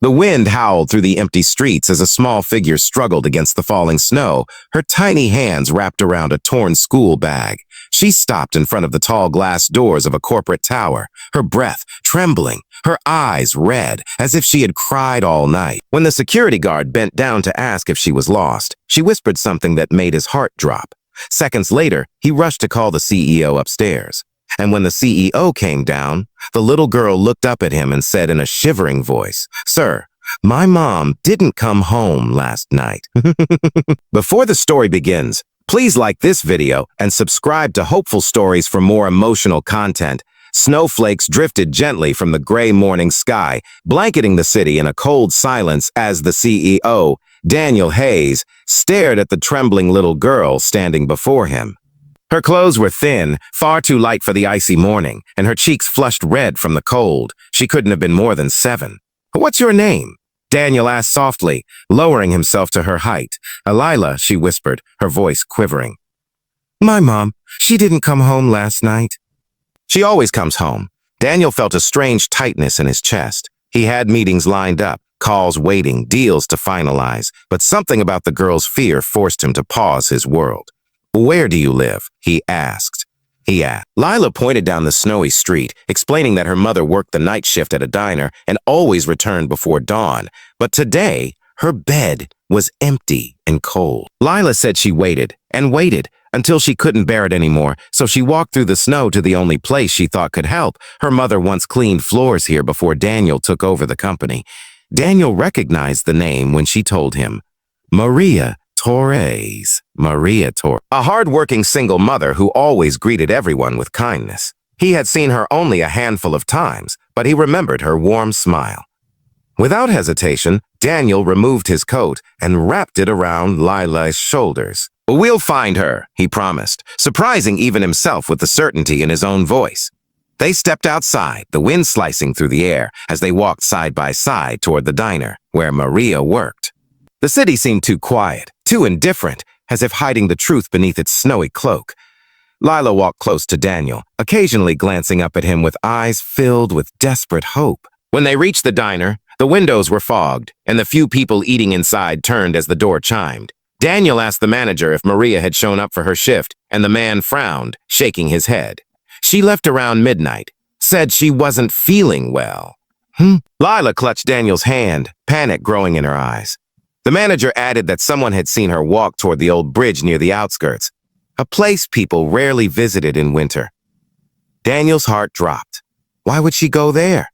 The wind howled through the empty streets as a small figure struggled against the falling snow, her tiny hands wrapped around a torn school bag. She stopped in front of the tall glass doors of a corporate tower, her breath trembling, her eyes red, as if she had cried all night. When the security guard bent down to ask if she was lost, she whispered something that made his heart drop. Seconds later, he rushed to call the CEO upstairs. And when the CEO came down, the little girl looked up at him and said in a shivering voice, "Sir, my mom didn't come home last night." Before the story begins, please like this video and subscribe to Hopeful Stories for more emotional content. Snowflakes drifted gently from the gray morning sky, blanketing the city in a cold silence as the CEO, Daniel Hayes, stared at the trembling little girl standing before him. Her clothes were thin, far too light for the icy morning, and her cheeks flushed red from the cold. She couldn't have been more than 7. "What's your name?" Daniel asked softly, lowering himself to her height. "Alila," she whispered, her voice quivering. "My mom, she didn't come home last night." "She always comes home." Daniel felt a strange tightness in his chest. He had meetings lined up, calls waiting, deals to finalize, but something about the girl's fear forced him to pause his world. "Where do you live?" he asked. Lila pointed down the snowy street, explaining that her mother worked the night shift at a diner and always returned before dawn. But today, her bed was empty and cold. Lila said she waited and waited until she couldn't bear it anymore, so she walked through the snow to the only place she thought could help. Her mother once cleaned floors here before Daniel took over the company. Daniel recognized the name when she told him. Maria Torres. A hard-working single mother who always greeted everyone with kindness. He had seen her only a handful of times, but he remembered her warm smile. Without hesitation, Daniel removed his coat and wrapped it around Lila's shoulders. "We'll find her," he promised, surprising even himself with the certainty in his own voice. They stepped outside, the wind slicing through the air as they walked side by side toward the diner, where Maria worked. The city seemed too quiet, too indifferent, as if hiding the truth beneath its snowy cloak. Lila walked close to Daniel, occasionally glancing up at him with eyes filled with desperate hope. When they reached the diner, the windows were fogged, and the few people eating inside turned as the door chimed. Daniel asked the manager if Maria had shown up for her shift, and the man frowned, shaking his head. "She left around midnight, said she wasn't feeling well." Lila clutched Daniel's hand, panic growing in her eyes. The manager added that someone had seen her walk toward the old bridge near the outskirts, a place people rarely visited in winter. Daniel's heart dropped. Why would she go there?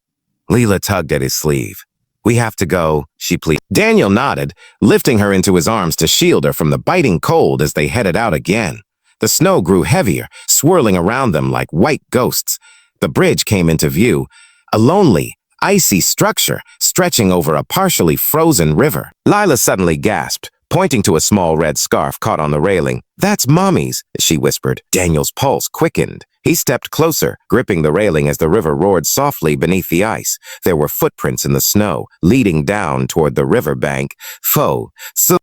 Lila tugged at his sleeve. "We have to go," she pleaded. Daniel nodded, lifting her into his arms to shield her from the biting cold as they headed out again. The snow grew heavier, swirling around them like white ghosts. The bridge came into view, a lonely, icy structure stretching over a partially frozen river. Lila suddenly gasped, pointing to a small red scarf caught on the railing. "That's Mommy's," she whispered. Daniel's pulse quickened. He stepped closer, gripping the railing as the river roared softly beneath the ice. There were footprints in the snow, leading down toward the riverbank.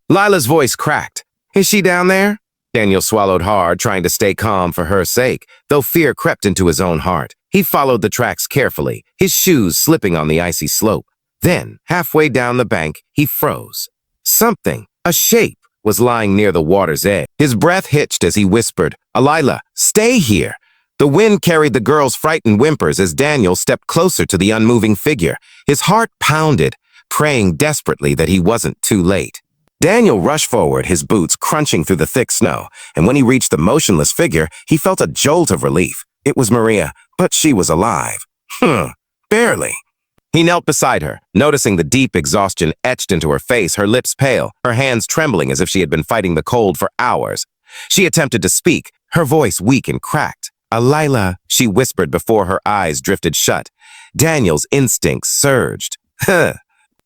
Lila's voice cracked. "Is she down there?" Daniel swallowed hard, trying to stay calm for her sake, though fear crept into his own heart. He followed the tracks carefully, his shoes slipping on the icy slope. Then, halfway down the bank, he froze. Something, a shape, was lying near the water's edge. His breath hitched as he whispered, "Alila, stay here." The wind carried the girl's frightened whimpers as Daniel stepped closer to the unmoving figure. His heart pounded, praying desperately that he wasn't too late. Daniel rushed forward, his boots crunching through the thick snow, and when he reached the motionless figure, he felt a jolt of relief. It was Maria, but she was alive. Barely. He knelt beside her, noticing the deep exhaustion etched into her face, her lips pale, her hands trembling as if she had been fighting the cold for hours. She attempted to speak, her voice weak and cracked. "Alila," she whispered before her eyes drifted shut. Daniel's instincts surged.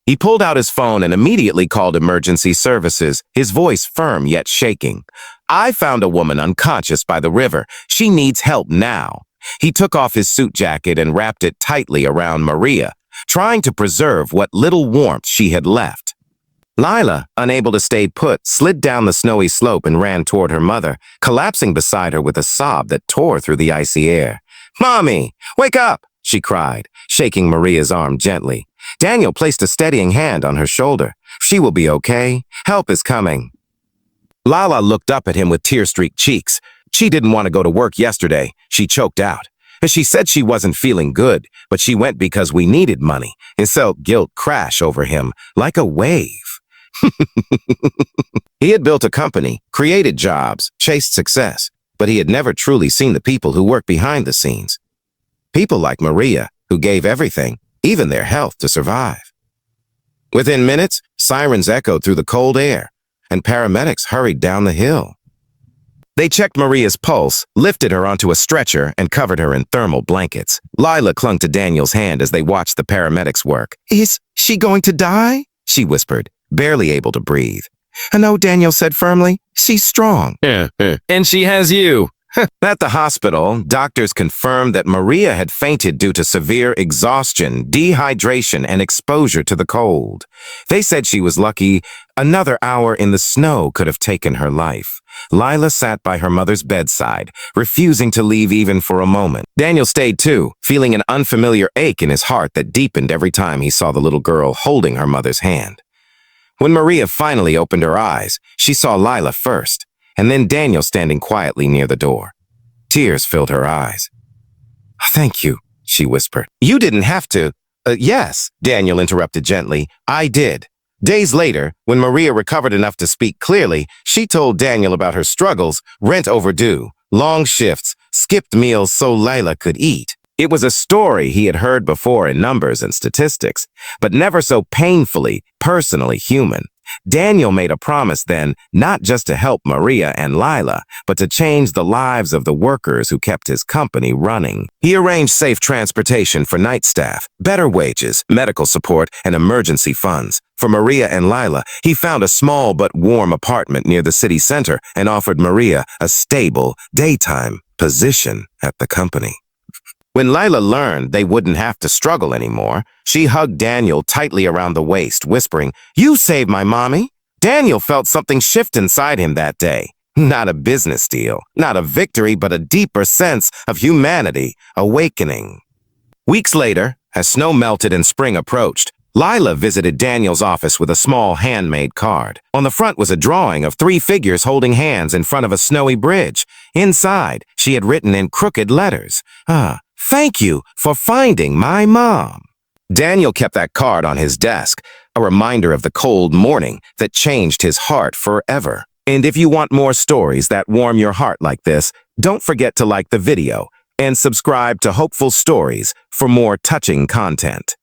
He pulled out his phone and immediately called emergency services, his voice firm yet shaking. "I found a woman unconscious by the river. She needs help now." He took off his suit jacket and wrapped it tightly around Maria, trying to preserve what little warmth she had left. Lila, unable to stay put, slid down the snowy slope and ran toward her mother, collapsing beside her with a sob that tore through the icy air. "Mommy, wake up!" she cried, shaking Maria's arm gently. Daniel placed a steadying hand on her shoulder. She will be okay. Help is coming. Lila looked up at him with tear-streaked cheeks. She didn't want to go to work yesterday. She choked out. She said she wasn't feeling good, but she went because we needed money and felt guilt crash over him like a wave. He had built a company, created jobs, chased success, but he had never truly seen the people who worked behind the scenes. People like Maria, who gave everything, even their health, to survive. Within minutes, sirens echoed through the cold air, and paramedics hurried down the hill. They checked Maria's pulse, lifted her onto a stretcher, and covered her in thermal blankets. Lila clung to Daniel's hand as they watched the paramedics work. "Is she going to die?" she whispered, barely able to breathe. "No," Daniel said firmly. "She's strong." "And she has you." At the hospital, doctors confirmed that Maria had fainted due to severe exhaustion, dehydration, and exposure to the cold. They said she was lucky. Another hour in the snow could have taken her life. Lila sat by her mother's bedside, refusing to leave even for a moment. Daniel stayed too, feeling an unfamiliar ache in his heart that deepened every time he saw the little girl holding her mother's hand. When Maria finally opened her eyes, she saw Lila first, and then Daniel standing quietly near the door. Tears filled her eyes. "Thank you," she whispered. "You didn't have to." Yes," Daniel interrupted gently. "I did." Days later, when Maria recovered enough to speak clearly, she told Daniel about her struggles, rent overdue, long shifts, skipped meals so Lila could eat. It was a story he had heard before in numbers and statistics, but never so painfully, personally human. Daniel made a promise then, not just to help Maria and Lila, but to change the lives of the workers who kept his company running. He arranged safe transportation for night staff, better wages, medical support, and emergency funds. For Maria and Lila, he found a small but warm apartment near the city center and offered Maria a stable, daytime position at the company. When Lila learned they wouldn't have to struggle anymore, she hugged Daniel tightly around the waist, whispering, "You saved my mommy." Daniel felt something shift inside him that day. Not a business deal, not a victory, but a deeper sense of humanity awakening. Weeks later, as snow melted and spring approached, Lila visited Daniel's office with a small handmade card. On the front was a drawing of 3 figures holding hands in front of a snowy bridge. Inside, she had written in crooked letters, "Thank you for finding my mom." Daniel kept that card on his desk, a reminder of the cold morning that changed his heart forever. And if you want more stories that warm your heart like this, don't forget to like the video and subscribe to Hopeful Stories for more touching content.